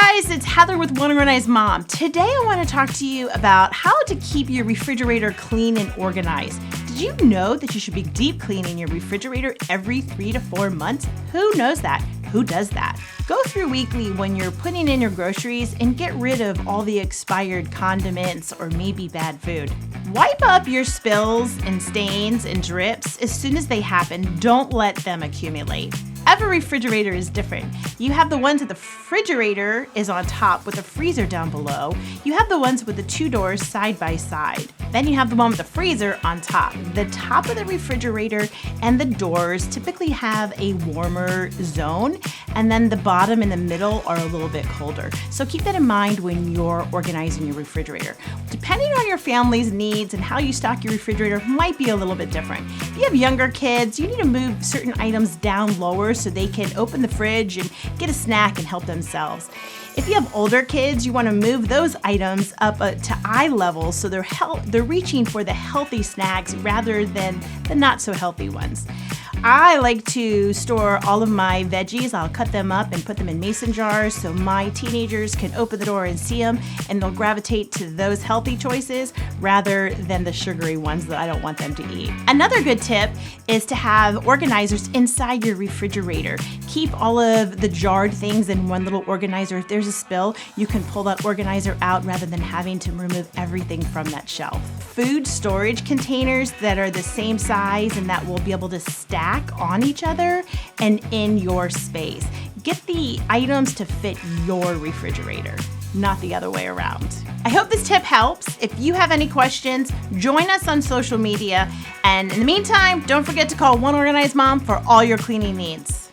guys, it's Heather with One Organized Mom. Today I want to talk to you about how to keep your refrigerator clean and organized. Did you know that you should be deep cleaning your refrigerator every 3 to 4 months? Who knows that? Who does that? Go through weekly when you're putting in your groceries and get rid of all the expired condiments or maybe bad food. Wipe up your spills and stains and drips as soon as they happen. Don't let them accumulate. Every refrigerator is different. You have the ones that the refrigerator is on top with the freezer down below. You have the ones with the 2 doors side by side. Then you have the one with the freezer on top. The top of the refrigerator and the doors typically have a warmer zone, and then the bottom and the middle are a little bit colder. So keep that in mind when you're organizing your refrigerator. Depending on your family's needs and how you stock your refrigerator might be a little bit different. If you have younger kids, you need to move certain items down lower so they can open the fridge and get a snack and help themselves. If you have older kids, you want to move those items up to eye level so they're reaching for the healthy snacks rather than the not so healthy ones. I like to store all of my veggies. I'll cut them up and put them in mason jars so my teenagers can open the door and see them, and they'll gravitate to those healthy choices rather than the sugary ones that I don't want them to eat. Another good tip is to have organizers inside your refrigerator. Keep all of the jarred things in one little organizer. If there's a spill, you can pull that organizer out rather than having to remove everything from that shelf. Food storage containers that are the same size and that will be able to stack on each other and in your space. Get the items to fit your refrigerator, not the other way around. I hope this tip helps. If you have any questions, join us on social media. And in the meantime, don't forget to call One Organized Mom for all your cleaning needs.